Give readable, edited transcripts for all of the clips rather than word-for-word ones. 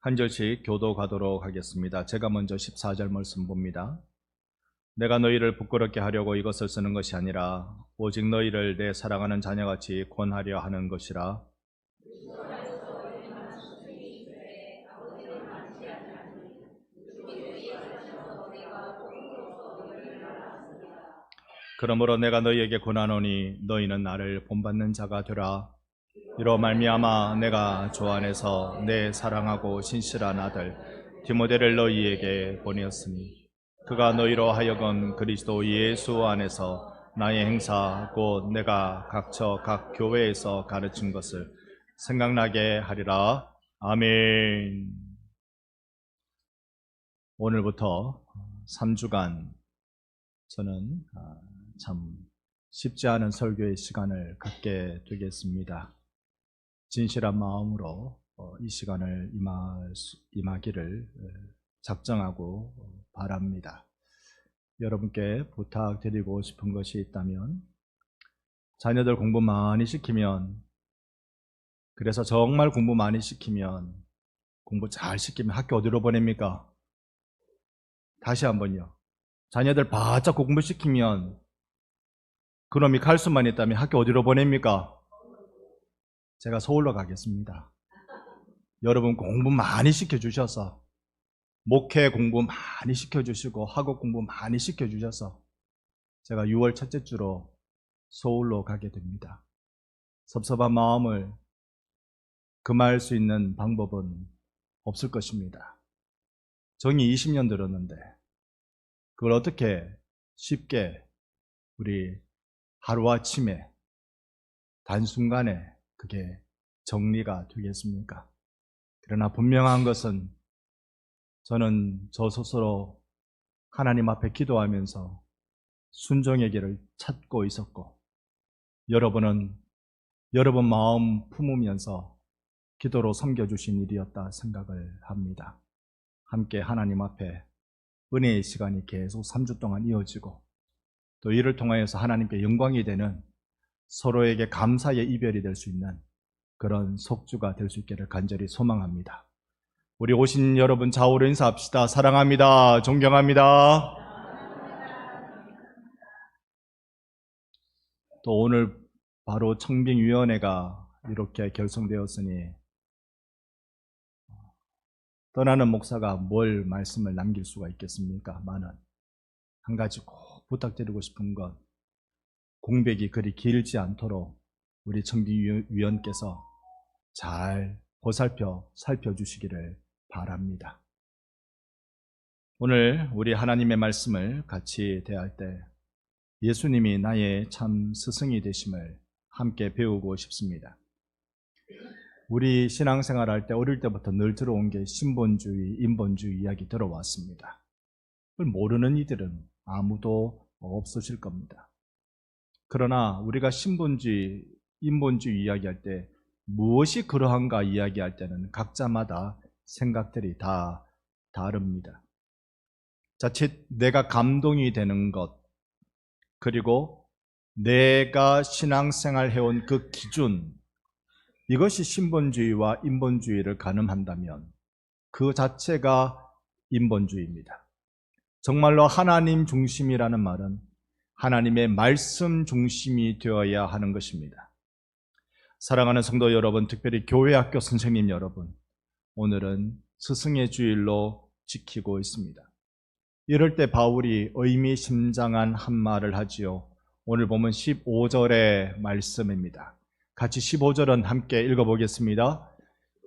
한 절씩 교도가도록 하겠습니다. 제가 먼저 14절 말씀 봅니다. 내가 너희를 부끄럽게 하려고 이것을 쓰는 것이 아니라 오직 너희를 내 사랑하는 자녀같이 권하려 하는 것이라. 그러므로 내가 너희에게 권하노니 너희는 나를 본받는 자가 되라. 이로 말미암아 내가 주 안에서 내 사랑하고 신실한 아들 디모데를 너희에게 보내었으니 그가 너희로 하여금 그리스도 예수 안에서 나의 행사 곧 내가 각처 각 교회에서 가르친 것을 생각나게 하리라. 아멘. 오늘부터 3주간 저는 참 쉽지 않은 설교의 시간을 갖게 되겠습니다. 진실한 마음으로 이 시간을 임하기를 작정하고 바랍니다. 여러분께 부탁드리고 싶은 것이 있다면 자녀들 공부 많이 시키면, 그래서 정말 공부 많이 시키면, 공부 잘 시키면 학교 어디로 보냅니까? 다시 한번요. 자녀들 바짝 공부시키면 그놈이 갈 수만 있다면 학교 어디로 보냅니까? 제가 서울로 가겠습니다. 여러분 공부 많이 시켜주셔서, 목회 공부 많이 시켜주시고 학업 공부 많이 시켜주셔서 제가 6월 첫째 주로 서울로 가게 됩니다. 섭섭한 마음을 금할 수 있는 방법은 없을 것입니다. 정이 20년 들었는데 그걸 어떻게 쉽게 우리 하루아침에 단순간에 그게 정리가 되겠습니까? 그러나 분명한 것은 저는 저 스스로 하나님 앞에 기도하면서 순종의 길을 찾고 있었고, 여러분은 여러분 마음 품으면서 기도로 섬겨주신 일이었다 생각을 합니다. 함께 하나님 앞에 은혜의 시간이 계속 3주 동안 이어지고, 또 이를 통하여서 하나님께 영광이 되는, 서로에게 감사의 이별이 될 수 있는 그런 속주가 될 수 있기를 간절히 소망합니다. 우리 오신 여러분 좌우로 인사합시다. 사랑합니다. 존경합니다. 또 오늘 바로 청빙위원회가 이렇게 결성되었으니 떠나는 목사가 뭘 말씀을 남길 수가 있겠습니까? 많은 한 가지 꼭 부탁드리고 싶은 것, 공백이 그리 길지 않도록 우리 청빙위원께서 잘 살펴주시기를 바랍니다. 오늘 우리 하나님의 말씀을 같이 대할 때 예수님이 나의 참 스승이 되심을 함께 배우고 싶습니다. 우리 신앙생활 할 때 어릴 때부터 늘 들어온 게 신본주의, 인본주의 이야기 들어왔습니다. 그걸 모르는 이들은 아무도 없으실 겁니다. 그러나 우리가 신본주의, 인본주의 이야기할 때 무엇이 그러한가 이야기할 때는 각자마다 생각들이 다 다릅니다. 자칫 내가 감동이 되는 것, 그리고 내가 신앙생활 해온 그 기준, 이것이 신본주의와 인본주의를 가늠한다면 그 자체가 인본주의입니다. 정말로 하나님 중심이라는 말은 하나님의 말씀 중심이 되어야 하는 것입니다. 사랑하는 성도 여러분, 특별히 교회학교 선생님 여러분, 오늘은 스승의 주일로 지키고 있습니다. 이럴 때 바울이 의미심장한 한 말을 하지요. 오늘 보면 15절의 말씀입니다. 같이 15절은 함께 읽어보겠습니다.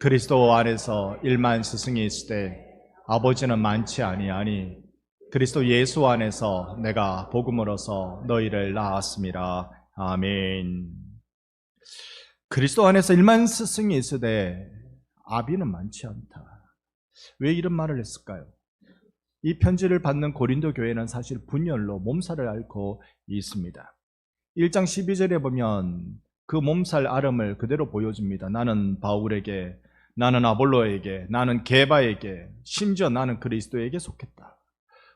그리스도 안에서 일만 스승이 있으되 아버지는 많지 아니하니 그리스도 예수 안에서 내가 복음으로서 너희를 낳았습니다. 아멘. 그리스도 안에서 일만 스승이 있으되 아비는 많지 않다. 왜 이런 말을 했을까요? 이 편지를 받는 고린도 교회는 사실 분열로 몸살을 앓고 있습니다. 1장 12절에 보면 그 몸살 앓음을 그대로 보여줍니다. 나는 바울에게, 나는 아볼로에게, 나는 게바에게, 심지어 나는 그리스도에게 속했다.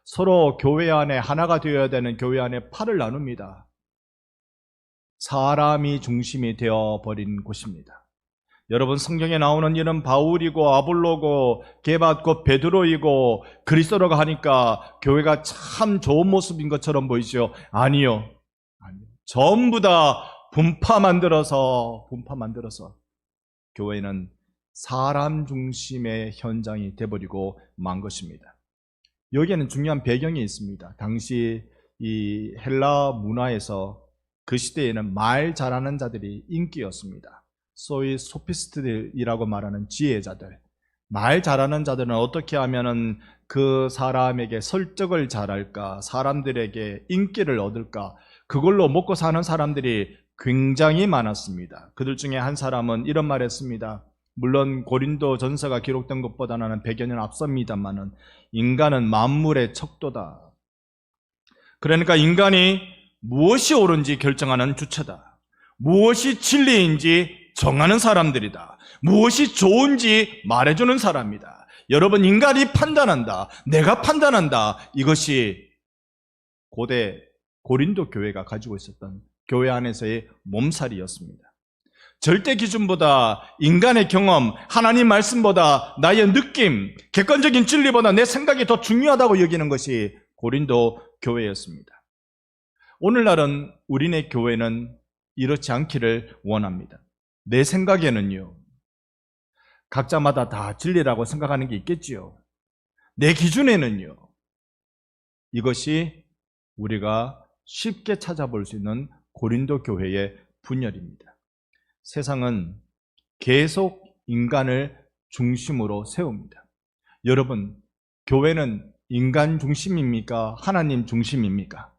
서로 교회 안에 하나가 되어야 되는 교회 안에 팔을 나눕니다. 사람이 중심이 되어버린 곳입니다. 여러분, 성경에 나오는 이런 바울이고 아볼로고 게바 곧 베드로이고 그리스도라고 하니까 교회가 참 좋은 모습인 것처럼 보이죠? 아니요. 전부 다 분파 만들어서 교회는 사람 중심의 현장이 돼버리고 만 것입니다. 여기에는 중요한 배경이 있습니다. 당시 이 헬라 문화에서 그 시대에는 말 잘하는 자들이 인기였습니다. 소위 소피스트들이라고 말하는 지혜자들, 말 잘하는 자들은 어떻게 하면은 그 사람에게 설득을 잘할까, 사람들에게 인기를 얻을까, 그걸로 먹고 사는 사람들이 굉장히 많았습니다. 그들 중에 한 사람은 이런 말 했습니다. 물론 고린도 전서가 기록된 것보다는 100여 년 앞섭니다만은, 인간은 만물의 척도다. 그러니까 인간이 무엇이 옳은지 결정하는 주체다. 무엇이 진리인지 정하는 사람들이다. 무엇이 좋은지 말해주는 사람이다. 여러분, 인간이 판단한다. 내가 판단한다. 이것이 고대 고린도 교회가 가지고 있었던 교회 안에서의 몸살이었습니다. 절대 기준보다 인간의 경험, 하나님 말씀보다 나의 느낌, 객관적인 진리보다 내 생각이 더 중요하다고 여기는 것이 고린도 교회였습니다. 오늘날은 우리네 교회는 이렇지 않기를 원합니다. 내 생각에는요, 각자마다 다 진리라고 생각하는 게 있겠지요. 내 기준에는요, 이것이 우리가 쉽게 찾아볼 수 있는 고린도 교회의 분열입니다. 세상은 계속 인간을 중심으로 세웁니다. 여러분, 교회는 인간 중심입니까? 하나님 중심입니까?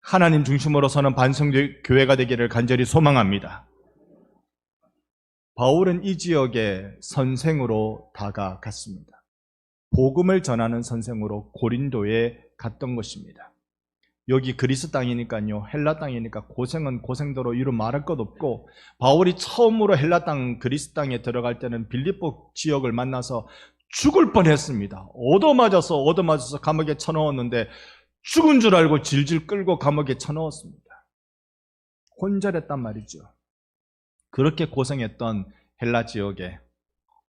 하나님 중심으로 서는 반성교회가 되기를 간절히 소망합니다. 바울은 이 지역의 선생으로 다가갔습니다. 복음을 전하는 선생으로 고린도에 갔던 것입니다. 여기 그리스 땅이니까요, 헬라 땅이니까 고생은 고생대로 이루 말할 것 없고, 바울이 처음으로 헬라 땅, 그리스 땅에 들어갈 때는 빌립보 지역을 만나서 죽을 뻔했습니다. 얻어맞아서 감옥에 쳐넣었는데 죽은 줄 알고 질질 끌고 감옥에 쳐넣었습니다. 혼절했단 말이죠. 그렇게 고생했던 헬라 지역에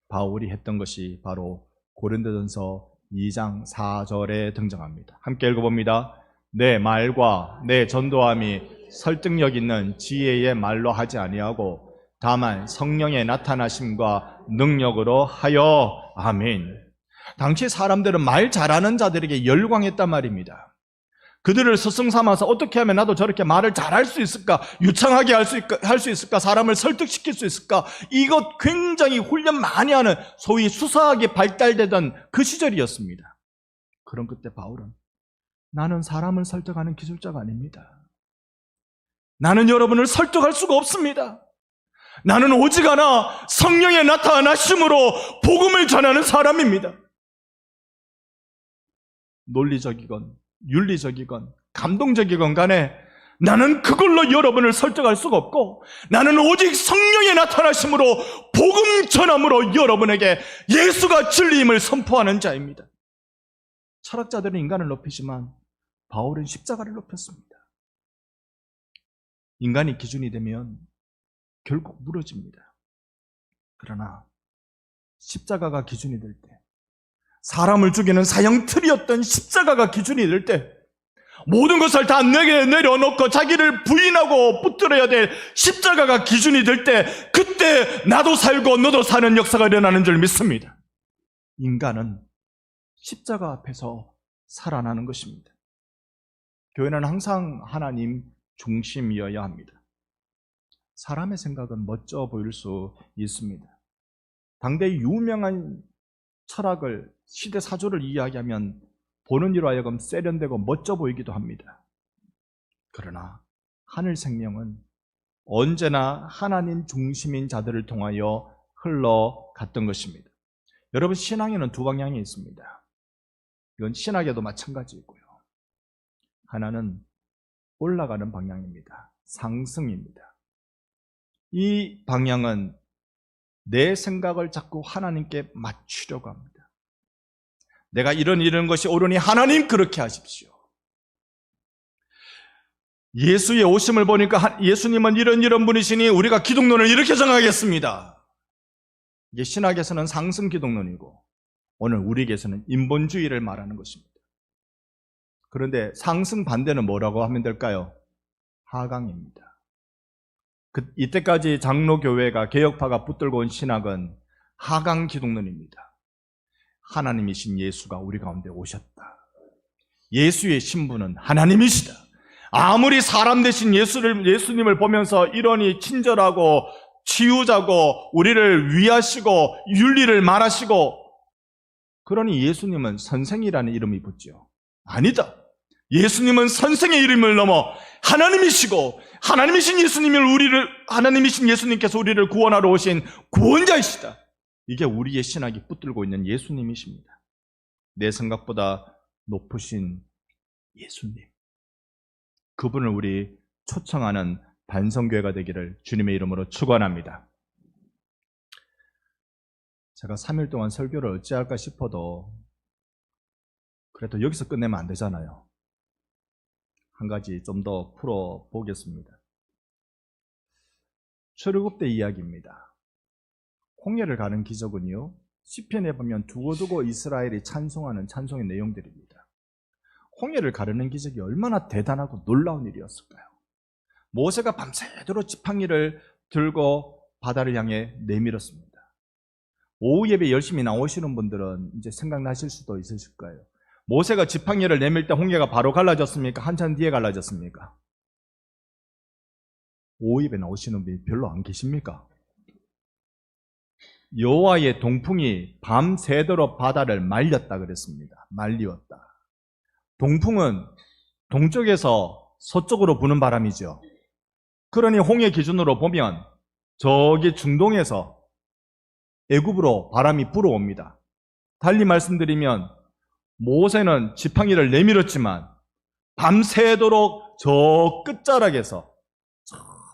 바울이 했던 것이 바로 고린도전서 2장 4절에 등장합니다. 함께 읽어봅니다. 내 말과 내 전도함이 설득력 있는 지혜의 말로 하지 아니하고 다만 성령의 나타나심과 능력으로 하여. 아멘. 당시 사람들은 말 잘하는 자들에게 열광했단 말입니다. 그들을 스승 삼아서 어떻게 하면 나도 저렇게 말을 잘할 수 있을까? 유창하게 할 수 있을까? 사람을 설득시킬 수 있을까? 이것 굉장히 훈련 많이 하는 소위 수사하게 발달되던 그 시절이었습니다. 그런 그때 바울은 나는 사람을 설득하는 기술자가 아닙니다. 나는 여러분을 설득할 수가 없습니다. 나는 오직하나 성령의 나타나심으로 복음을 전하는 사람입니다. 논리적이건 윤리적이건 감동적이건 간에 나는 그걸로 여러분을 설득할 수가 없고, 나는 오직 성령의 나타나심으로 복음 전함으로 여러분에게 예수가 진리임을 선포하는 자입니다. 철학자들은 인간을 높이지만 바울은 십자가를 높였습니다. 인간이 기준이 되면 결국 무너집니다. 그러나 십자가가 기준이 될 때, 사람을 죽이는 사형틀이었던 십자가가 기준이 될 때, 모든 것을 다 내려놓고 자기를 부인하고 붙들어야 될 십자가가 기준이 될 때, 그때 나도 살고 너도 사는 역사가 일어나는 줄 믿습니다. 인간은 십자가 앞에서 살아나는 것입니다. 교회는 항상 하나님 중심이어야 합니다. 사람의 생각은 멋져 보일 수 있습니다. 당대의 유명한 철학을, 시대 사조를 이야기하면 보는 이로 하여금 세련되고 멋져 보이기도 합니다. 그러나 하늘 생명은 언제나 하나님 중심인 자들을 통하여 흘러갔던 것입니다. 여러분, 신앙에는 두 방향이 있습니다. 이건 신학에도 마찬가지이고요. 하나는 올라가는 방향입니다. 상승입니다. 이 방향은 내 생각을 자꾸 하나님께 맞추려고 합니다. 내가 이런 것이 옳으니 하나님 그렇게 하십시오. 예수의 오심을 보니까 예수님은 이런 분이시니 우리가 기독론을 이렇게 정하겠습니다. 이게 신학에서는 상승 기독론이고 오늘 우리에게서는 인본주의를 말하는 것입니다. 그런데 상승 반대는 뭐라고 하면 될까요? 하강입니다. 이때까지 장로교회가 개혁파가 붙들고 온 신학은 하강 기독론입니다. 하나님이신 예수가 우리 가운데 오셨다. 예수의 신분은 하나님이시다. 아무리 사람 되신 예수님을 보면서 이러니 친절하고 치유자고 우리를 위하시고 윤리를 말하시고 그러니 예수님은 선생이라는 이름이 붙죠. 아니다. 예수님은 선생의 이름을 넘어 하나님이시고 하나님이신 예수님께서 우리를 구원하러 오신 구원자이시다. 이게 우리의 신학이 붙들고 있는 예수님이십니다. 내 생각보다 높으신 예수님. 그분을 우리 초청하는 반성교회가 되기를 주님의 이름으로 축원합니다. 제가 3일 동안 설교를 어찌할까 싶어도 그래도 여기서 끝내면 안 되잖아요. 한 가지 좀 더 풀어보겠습니다. 출애굽때 이야기입니다. 홍해를 가는 기적은요, 시편에 보면 두고두고 이스라엘이 찬송하는 찬송의 내용들입니다. 홍해를 가르는 기적이 얼마나 대단하고 놀라운 일이었을까요? 모세가 밤새도록 지팡이를 들고 바다를 향해 내밀었습니다. 오후 예배 열심히 나오시는 분들은 이제 생각나실 수도 있으실 거예요. 모세가 지팡이를 내밀 때 홍해가 바로 갈라졌습니까? 한참 뒤에 갈라졌습니까? 오후 예배 나오시는 분이 별로 안 계십니까? 여호와의 동풍이 밤새도록 바다를 말렸다 그랬습니다. 말리웠다. 동풍은 동쪽에서 서쪽으로 부는 바람이죠. 그러니 홍해 기준으로 보면 저기 중동에서 애굽으로 바람이 불어옵니다. 달리 말씀드리면 모세는 지팡이를 내밀었지만 밤새도록 저 끝자락에서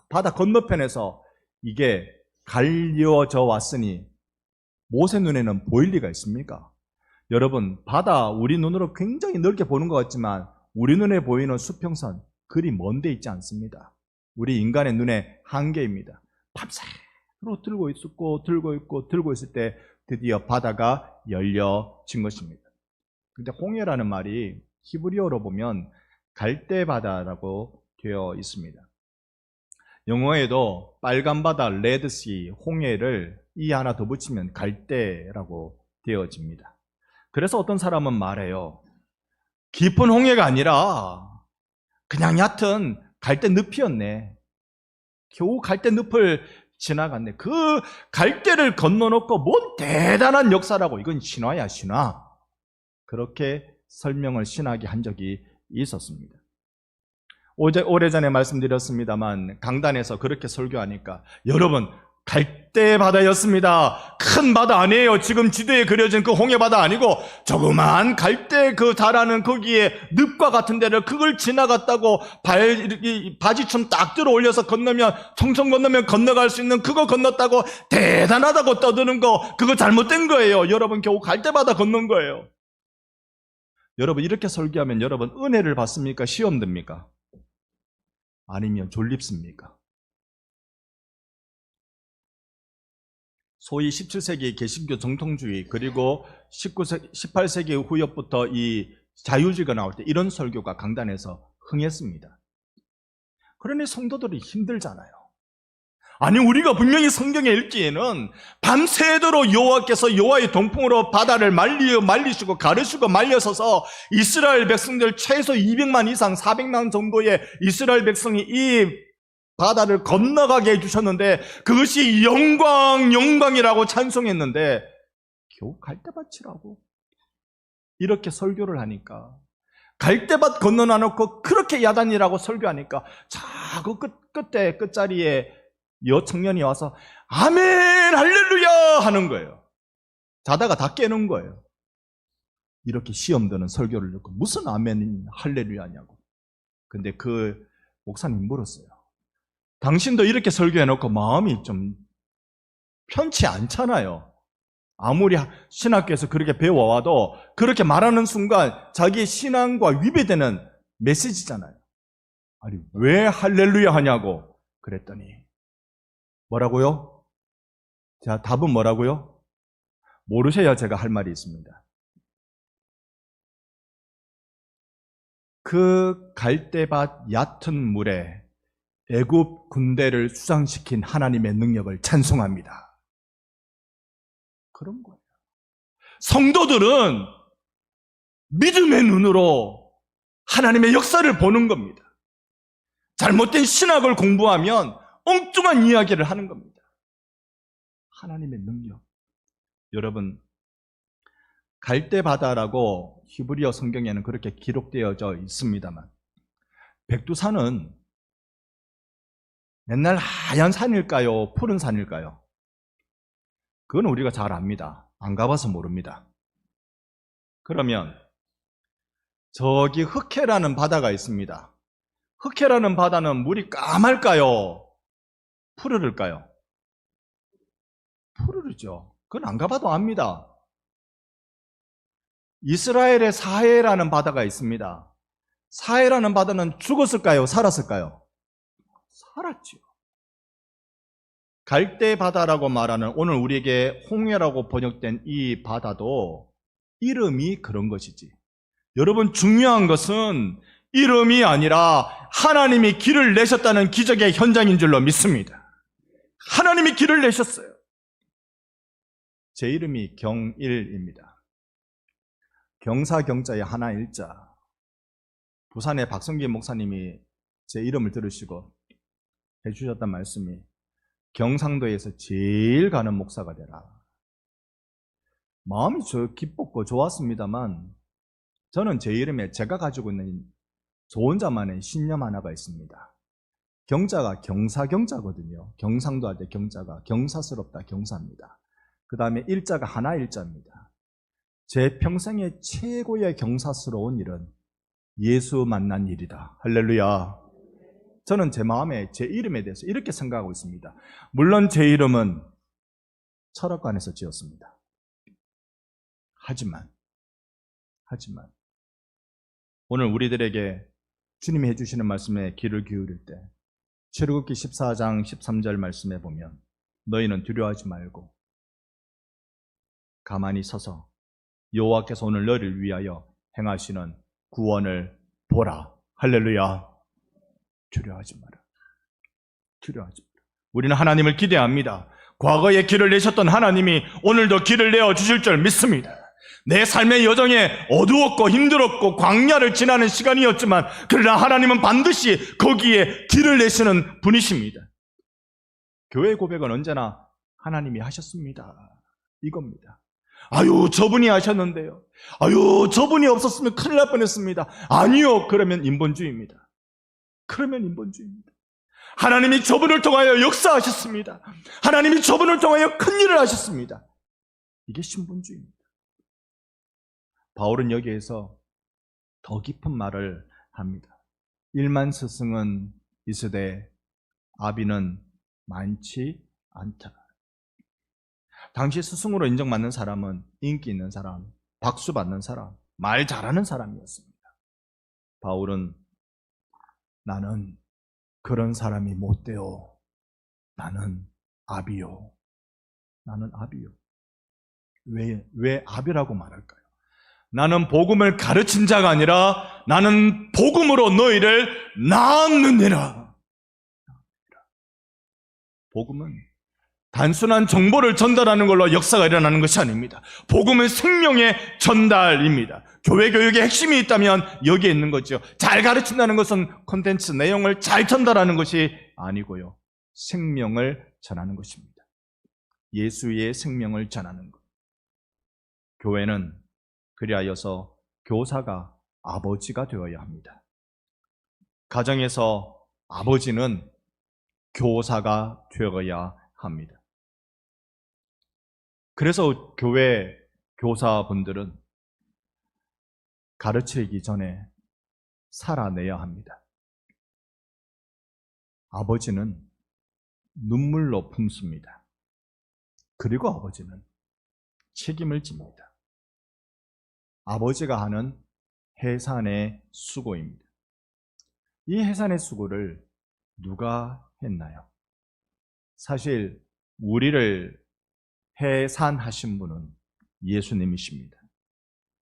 바다 건너편에서 이게 갈려져 왔으니 모세 눈에는 보일 리가 있습니까? 여러분, 바다 우리 눈으로 굉장히 넓게 보는 것 같지만 우리 눈에 보이는 수평선 그리 먼데 있지 않습니다. 우리 인간의 눈의 한계입니다. 밤새도록 들고 있을 때 드디어 바다가 열려진 것입니다. 근데 홍해라는 말이 히브리어로 보면 갈대바다라고 되어 있습니다. 영어에도 빨간 바다, 레드시, 홍해를 이 하나 더 붙이면 갈대라고 되어집니다. 그래서 어떤 사람은 말해요. 깊은 홍해가 아니라 그냥 얕은 갈대 늪이었네. 겨우 갈대 늪을 지나갔네. 그 갈대를 건너놓고 뭔 대단한 역사라고. 이건 신화야, 신화. 그렇게 설명을 신학이 한 적이 있었습니다. 오래전에 말씀드렸습니다만 강단에서 그렇게 설교하니까 여러분, 갈대 바다였습니다. 큰 바다 아니에요. 지금 지도에 그려진 그 홍해 바다 아니고 조그만 갈대 그 자라는 거기에 늪과 같은 데를 그걸 지나갔다고 바지춤 딱 들어 올려서 건너면 청청 건너면 건너갈 수 있는 그거 건넜다고 대단하다고 떠드는 거 그거 잘못된 거예요. 여러분 겨우 갈대 바다 건넌 거예요. 여러분 이렇게 설교하면 여러분 은혜를 받습니까? 시험 듭니까? 아니면 졸립습니까? 소위 17세기 개신교 정통주의 그리고 18세기 후역부터 이 자유주의가 나올 때 이런 설교가 강단에서 흥했습니다. 그러니 성도들이 힘들잖아요. 아니 우리가 분명히 성경에 읽기에는 밤새도록 여호와께서 여호와의 동풍으로 바다를 말리시고 가르시고 말려서서 이스라엘 백성들 최소 200만 이상 400만 정도의 이스라엘 백성이 이 바다를 건너가게 해주셨는데 그것이 영광이라고 찬송했는데 겨우 갈대밭이라고 이렇게 설교를 하니까 갈대밭 건너놔놓고 그렇게 야단이라고 설교하니까 자꾸 끝자리에 여청년이 와서 아멘 할렐루야 하는 거예요. 자다가 다 깨는 거예요. 이렇게 시험 드는 설교를 듣고 무슨 아멘 할렐루야냐고. 근데 그 목사님 물었어요. 당신도 이렇게 설교해놓고 마음이 좀 편치 않잖아요. 아무리 신학교에서 그렇게 배워와도 그렇게 말하는 순간 자기의 신앙과 위배되는 메시지잖아요. 아니 왜 할렐루야 하냐고 그랬더니 뭐라고요? 자, 답은 뭐라고요? 모르셔야 제가 할 말이 있습니다. 그 갈대밭 얕은 물에 애굽 군대를 수상시킨 하나님의 능력을 찬송합니다. 그런 거예요. 성도들은 믿음의 눈으로 하나님의 역사를 보는 겁니다. 잘못된 신학을 공부하면 엉뚱한 이야기를 하는 겁니다. 하나님의 능력. 여러분, 갈대바다라고 히브리어 성경에는 그렇게 기록되어져 있습니다만, 백두산은 맨날 하얀 산일까요? 푸른 산일까요? 그건 우리가 잘 압니다. 안 가봐서 모릅니다. 그러면 저기 흑해라는 바다가 있습니다. 흑해라는 바다는 물이 까말까요? 푸르를까요? 푸르르죠. 그건 안 가봐도 압니다. 이스라엘의 사해라는 바다가 있습니다. 사해라는 바다는 죽었을까요? 살았을까요? 살았죠. 갈대바다라고 말하는 오늘 우리에게 홍해라고 번역된 이 바다도 이름이 그런 것이지. 여러분, 중요한 것은 이름이 아니라 하나님이 길을 내셨다는 기적의 현장인 줄로 믿습니다. 하나님이 길을 내셨어요. 제 이름이 경일입니다. 경사경자의 하나일자. 부산의 박성기 목사님이 제 이름을 들으시고 해주셨던 말씀이 경상도에서 제일 가는 목사가 되라. 마음이 기뻤고 좋았습니다만 저는 제 이름에 제가 가지고 있는 저 혼자만의 신념 하나가 있습니다. 경자가 경사경자거든요. 경상도 할 때 경자가 경사스럽다, 경사입니다. 그 다음에 일자가 하나일자입니다. 제 평생의 최고의 경사스러운 일은 예수 만난 일이다. 할렐루야. 저는 제 마음에 제 이름에 대해서 이렇게 생각하고 있습니다. 물론 제 이름은 철학관에서 지었습니다. 하지만 오늘 우리들에게 주님이 해주시는 말씀에 귀를 기울일 때 출애굽기 14장 13절 말씀에 보면 너희는 두려워하지 말고 가만히 서서 여호와께서 오늘 너희를 위하여 행하시는 구원을 보라. 할렐루야. 두려워하지 마라. 두려워하지 마라. 우리는 하나님을 기대합니다. 과거에 길을 내셨던 하나님이 오늘도 길을 내어 주실 줄 믿습니다. 내 삶의 여정에 어두웠고 힘들었고 광야를 지나는 시간이었지만 그러나 하나님은 반드시 거기에 길을 내시는 분이십니다. 교회 고백은 언제나 하나님이 하셨습니다. 이겁니다. 아유, 저분이 하셨는데요. 아유, 저분이 없었으면 큰일 날 뻔했습니다. 아니요. 그러면 인본주의입니다. 하나님이 저분을 통하여 역사하셨습니다. 하나님이 저분을 통하여 큰 일을 하셨습니다. 이게 신본주의입니다. 바울은 여기에서 더 깊은 말을 합니다. 일만 스승은 있으되 아비는 많지 않다. 당시 스승으로 인정받는 사람은 인기 있는 사람, 박수 받는 사람, 말 잘하는 사람이었습니다. 바울은 나는 그런 사람이 못 되어 나는 아비요. 왜 아비라고 말할까요? 나는 복음을 가르친 자가 아니라 나는 복음으로 너희를 낳았느니라. 복음은 단순한 정보를 전달하는 걸로 역사가 일어나는 것이 아닙니다. 복음은 생명의 전달입니다. 교회 교육의 핵심이 있다면 여기에 있는 거죠. 잘 가르친다는 것은 콘텐츠, 내용을 잘 전달하는 것이 아니고요. 생명을 전하는 것입니다. 예수의 생명을 전하는 것. 교회는 그리하여서 교사가 아버지가 되어야 합니다. 가정에서 아버지는 교사가 되어야 합니다. 그래서 교회 교사분들은 가르치기 전에 살아내야 합니다. 아버지는 눈물로 품습니다. 그리고 아버지는 책임을 집니다. 아버지가 하는 해산의 수고입니다. 이 해산의 수고를 누가 했나요? 사실 우리를 해산하신 분은 예수님이십니다.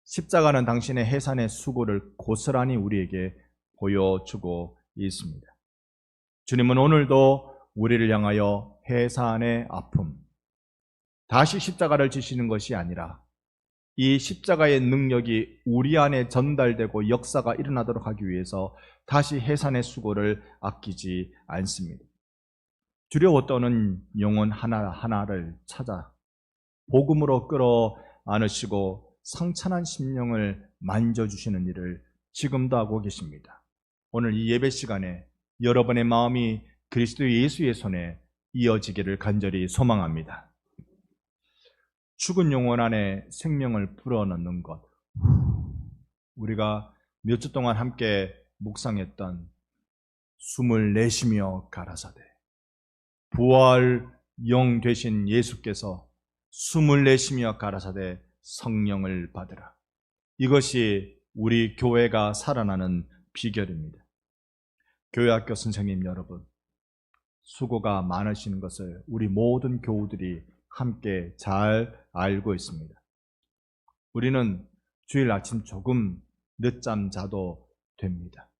십자가는 당신의 해산의 수고를 고스란히 우리에게 보여주고 있습니다. 주님은 오늘도 우리를 향하여 해산의 아픔, 다시 십자가를 지시는 것이 아니라 이 십자가의 능력이 우리 안에 전달되고 역사가 일어나도록 하기 위해서 다시 해산의 수고를 아끼지 않습니다. 두려워 떠는 영혼 하나하나를 찾아 복음으로 끌어안으시고 상처난 심령을 만져주시는 일을 지금도 하고 계십니다. 오늘 이 예배 시간에 여러분의 마음이 그리스도 예수의 손에 이어지기를 간절히 소망합니다. 죽은 영혼 안에 생명을 불어넣는 것, 우리가 몇 주 동안 함께 묵상했던 숨을 내쉬며 가라사대, 부활 영 되신 예수께서 숨을 내쉬며 가라사대 성령을 받으라. 이것이 우리 교회가 살아나는 비결입니다. 교회학교 선생님 여러분, 수고가 많으신 것을 우리 모든 교우들이 함께 잘 알고 있습니다. 우리는 주일 아침 조금 늦잠 자도 됩니다.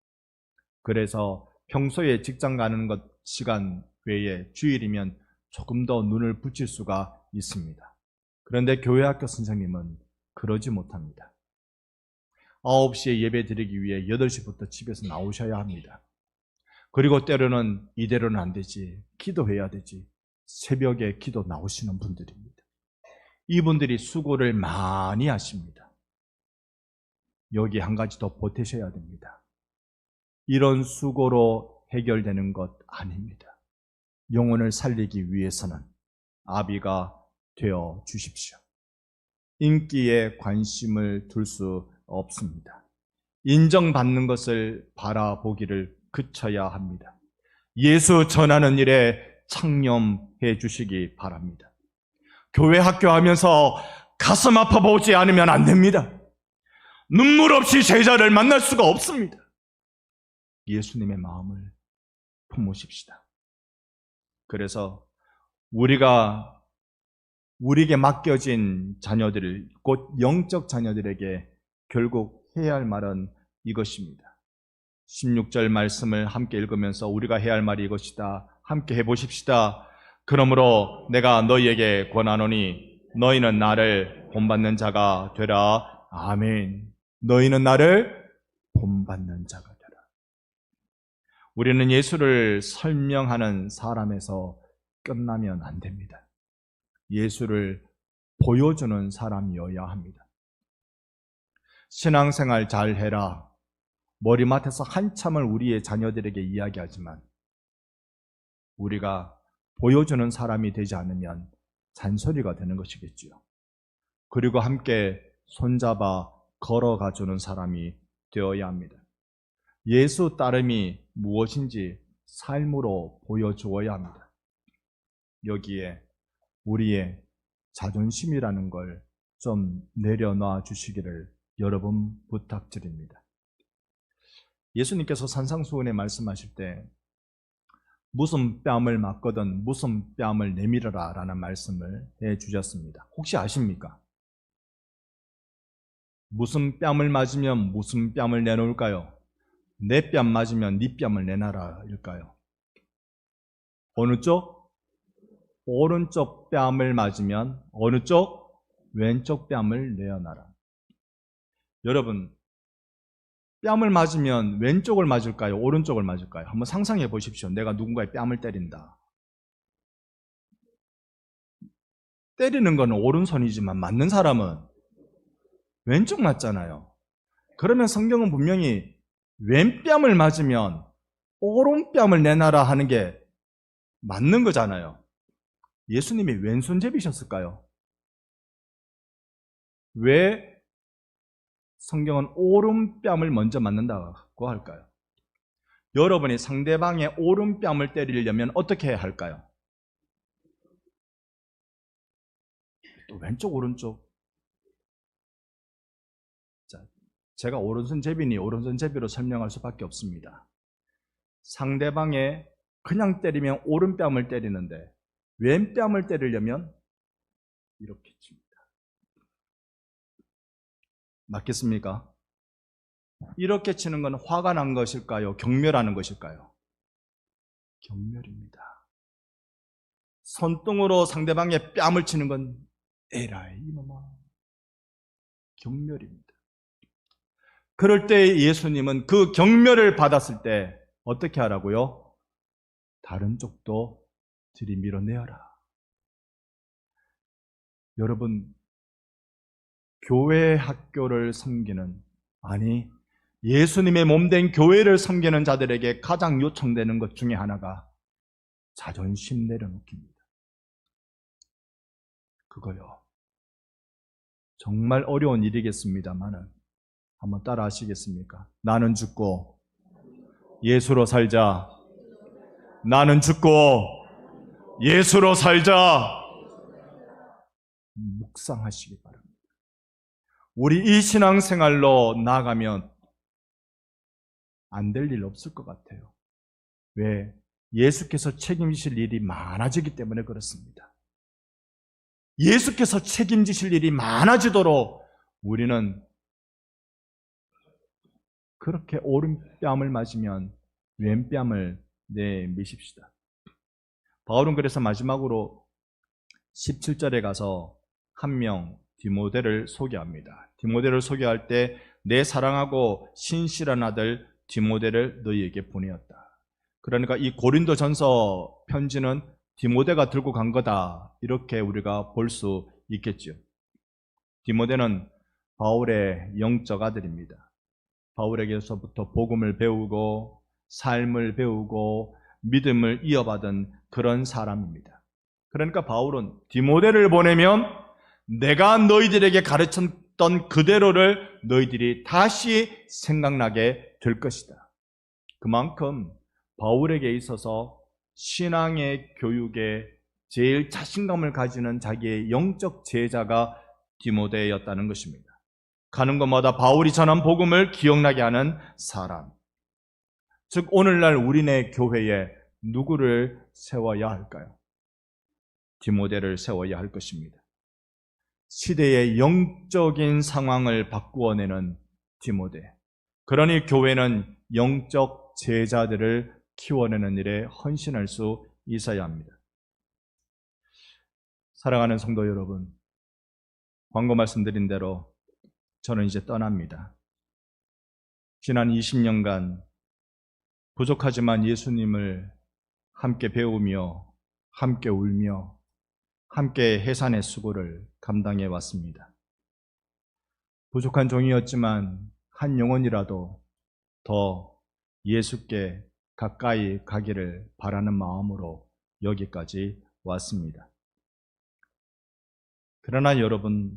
그래서 평소에 직장 가는 것 시간 외에 주일이면 조금 더 눈을 붙일 수가 있습니다. 그런데 교회학교 선생님은 그러지 못합니다. 9시에 예배 드리기 위해 8시부터 집에서 나오셔야 합니다. 그리고 때로는 이대로는 안 되지, 기도해야 되지, 새벽에 기도 나오시는 분들입니다. 이분들이 수고를 많이 하십니다. 여기 한 가지 더 보태셔야 됩니다. 이런 수고로 해결되는 것 아닙니다. 영혼을 살리기 위해서는 아비가 되어 주십시오. 인기에 관심을 둘 수 없습니다. 인정받는 것을 바라보기를 그쳐야 합니다. 예수 전하는 일에 창념해 주시기 바랍니다. 교회 학교 하면서 가슴 아파 보지 않으면 안 됩니다. 눈물 없이 제자를 만날 수가 없습니다. 예수님의 마음을 품으십시다. 그래서 우리에게 맡겨진 자녀들을, 곧 영적 자녀들에게 결국 해야 할 말은 이것입니다. 16절 말씀을 함께 읽으면서 우리가 해야 할 말이 이것이다. 함께 해보십시다. 그러므로 내가 너희에게 권하노니 너희는 나를 본받는 자가 되라. 아멘. 너희는 나를 본받는 자가 되라. 우리는 예수를 설명하는 사람에서 끝나면 안 됩니다. 예수를 보여주는 사람이어야 합니다. 신앙생활 잘 해라. 머리맡에서 한참을 우리의 자녀들에게 이야기하지만 우리가 보여주는 사람이 되지 않으면 잔소리가 되는 것이겠지요. 그리고 함께 손잡아 걸어가주는 사람이 되어야 합니다. 예수 따름이 무엇인지 삶으로 보여주어야 합니다. 여기에 우리의 자존심이라는 걸 좀 내려놔 주시기를 여러분 부탁드립니다. 예수님께서 산상수훈에 말씀하실 때 무슨 뺨을 맞거든 무슨 뺨을 내밀어라 라는 말씀을 해주셨습니다. 혹시 아십니까? 무슨 뺨을 맞으면 무슨 뺨을 내놓을까요? 내 뺨 맞으면 네 뺨을 내놔라 일까요? 어느 쪽? 오른쪽 뺨을 맞으면 어느 쪽? 왼쪽 뺨을 내어놔라. 여러분, 뺨을 맞으면 왼쪽을 맞을까요? 오른쪽을 맞을까요? 한번 상상해 보십시오. 내가 누군가의 뺨을 때린다. 때리는 건 오른손이지만 맞는 사람은 왼쪽 맞잖아요. 그러면 성경은 분명히 왼뺨을 맞으면 오른뺨을 내놔라 하는 게 맞는 거잖아요. 예수님이 왼손잡이셨을까요? 왜 성경은 오른뺨을 먼저 맞는다고 할까요? 여러분이 상대방의 오른뺨을 때리려면 어떻게 해야 할까요? 또 왼쪽 오른쪽. 자, 제가 오른손잡이니 오른손잡이로 설명할 수밖에 없습니다. 상대방의 그냥 때리면 오른뺨을 때리는데 왼뺨을 때리려면 이렇게 칩니다. 맞겠습니까? 이렇게 치는 건 화가 난 것일까요? 경멸하는 것일까요? 경멸입니다. 손등으로 상대방의 뺨을 치는 건 에라이 이놈아, 경멸입니다. 그럴 때 예수님은 그 경멸을 받았을 때 어떻게 하라고요? 다른 쪽도 들이밀어내어라. 여러분, 교회 학교를 섬기는, 아니 예수님의 몸된 교회를 섬기는 자들에게 가장 요청되는 것 중에 하나가 자존심 내려놓기입니다. 그거요, 정말 어려운 일이겠습니다만은 한번 따라 하시겠습니까? 나는 죽고 예수로 살자. 나는 죽고 예수로 살자. 묵상하시기 바랍니다. 우리 이 신앙생활로 나아가면 안 될 일 없을 것 같아요. 왜? 예수께서 책임지실 일이 많아지기 때문에 그렇습니다. 예수께서 책임지실 일이 많아지도록 우리는 그렇게 오른뺨을 맞으면 왼뺨을 내미십시다. 바울은 그래서 마지막으로 17절에 가서 한 명 디모데를 소개합니다. 디모데를 소개할 때 내 사랑하고 신실한 아들 디모데를 너희에게 보내었다. 그러니까 이 고린도전서 편지는 디모데가 들고 간 거다, 이렇게 우리가 볼 수 있겠죠. 디모데는 바울의 영적 아들입니다. 바울에게서부터 복음을 배우고 삶을 배우고 믿음을 이어받은 그런 사람입니다. 그러니까 바울은 디모데를 보내면 내가 너희들에게 가르쳤던 그대로를 너희들이 다시 생각나게 될 것이다. 그만큼 바울에게 있어서 신앙의 교육에 제일 자신감을 가지는 자기의 영적 제자가 디모데였다는 것입니다. 가는 곳마다 바울이 전한 복음을 기억나게 하는 사람. 즉 오늘날 우리네 교회에 누구를 세워야 할까요? 디모데를 세워야 할 것입니다. 시대의 영적인 상황을 바꾸어내는 디모데. 그러니 교회는 영적 제자들을 키워내는 일에 헌신할 수 있어야 합니다. 사랑하는 성도 여러분, 광고 말씀드린 대로 저는 이제 떠납니다. 지난 20년간 부족하지만 예수님을 함께 배우며 함께 울며 함께 해산의 수고를 감당해 왔습니다. 부족한 종이었지만 한 영혼이라도 더 예수께 가까이 가기를 바라는 마음으로 여기까지 왔습니다. 그러나 여러분,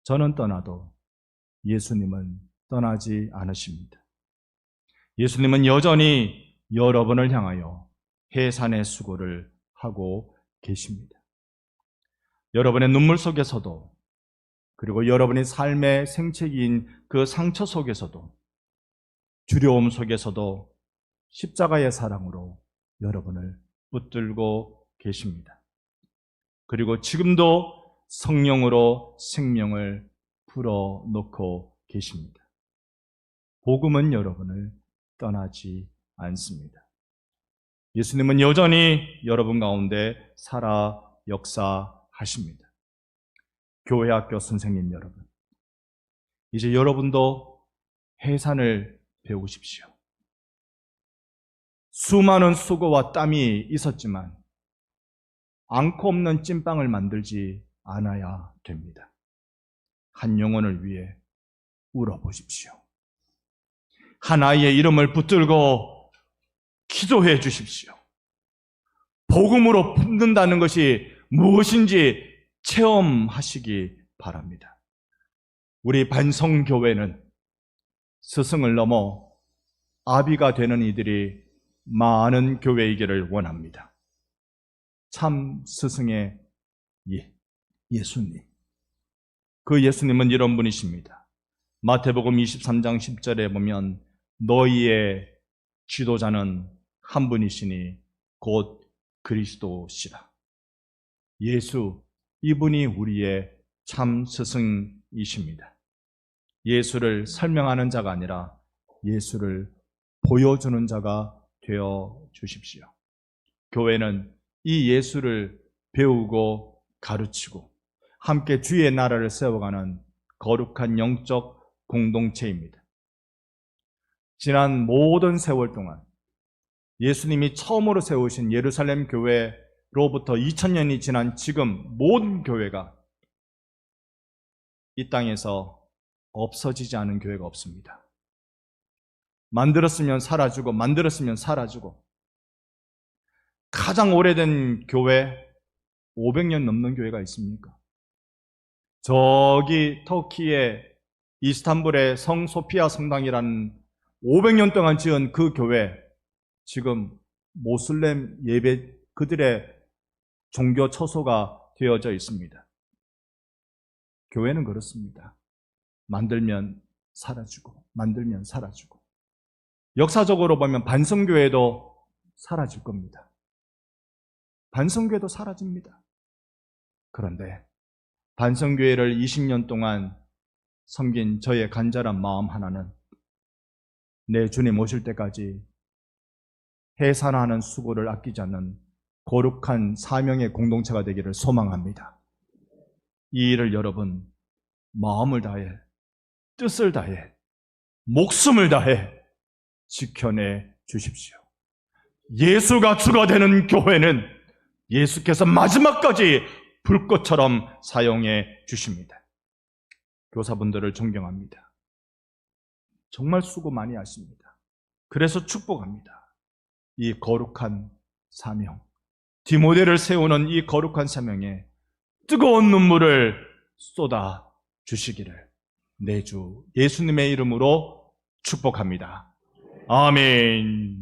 저는 떠나도 예수님은 떠나지 않으십니다. 예수님은 여전히 여러분을 향하여 해산의 수고를 하고 계십니다. 여러분의 눈물 속에서도, 그리고 여러분의 삶의 생채기인 그 상처 속에서도, 두려움 속에서도 십자가의 사랑으로 여러분을 붙들고 계십니다. 그리고 지금도 성령으로 생명을 불어넣고 계십니다. 복음은 여러분을 떠나지 않습니다. 예수님은 여전히 여러분 가운데 살아 역사하십니다. 교회 학교 선생님 여러분, 이제 여러분도 해산을 배우십시오. 수많은 수고와 땀이 있었지만 앙코 없는 찐빵을 만들지 않아야 됩니다. 한 영혼을 위해 울어보십시오. 한 아이의 이름을 붙들고 기도해 주십시오. 복음으로 품는다는 것이 무엇인지 체험하시기 바랍니다. 우리 반성교회는 스승을 넘어 아비가 되는 이들이 많은 교회이기를 원합니다. 참 스승의 예수님. 그 예수님은 이런 분이십니다. 마태복음 23장 10절에 보면 너희의 지도자는 한 분이시니 곧 그리스도시라. 예수, 이분이 우리의 참 스승이십니다. 예수를 설명하는 자가 아니라 예수를 보여주는 자가 되어 주십시오. 교회는 이 예수를 배우고 가르치고 함께 주의 나라를 세워가는 거룩한 영적 공동체입니다. 지난 모든 세월 동안 예수님이 처음으로 세우신 예루살렘 교회로부터 2000년이 지난 지금 모든 교회가 이 땅에서 없어지지 않은 교회가 없습니다. 만들었으면 사라지고 만들었으면 사라지고 가장 오래된 교회 500년 넘는 교회가 있습니까? 저기 터키의 이스탄불의 성 소피아 성당이라는 500년 동안 지은 그 교회 지금 모슬렘 예배 그들의 종교 처소가 되어져 있습니다. 교회는 그렇습니다. 만들면 사라지고 만들면 사라지고 역사적으로 보면 반성교회도 사라질 겁니다. 반성교회도 사라집니다. 그런데 반성교회를 20년 동안 섬긴 저의 간절한 마음 하나는 내 주님 오실 때까지 해산하는 수고를 아끼지 않는 거룩한 사명의 공동체가 되기를 소망합니다. 이 일을 여러분 마음을 다해, 뜻을 다해, 목숨을 다해 지켜내 주십시오. 예수가 주가 되는 교회는 예수께서 마지막까지 불꽃처럼 사용해 주십니다. 교사분들을 존경합니다. 정말 수고 많이 하십니다. 그래서 축복합니다. 이 거룩한 사명, 디모데를 세우는 이 거룩한 사명에 뜨거운 눈물을 쏟아 주시기를 내 주 예수님의 이름으로 축복합니다. 아멘.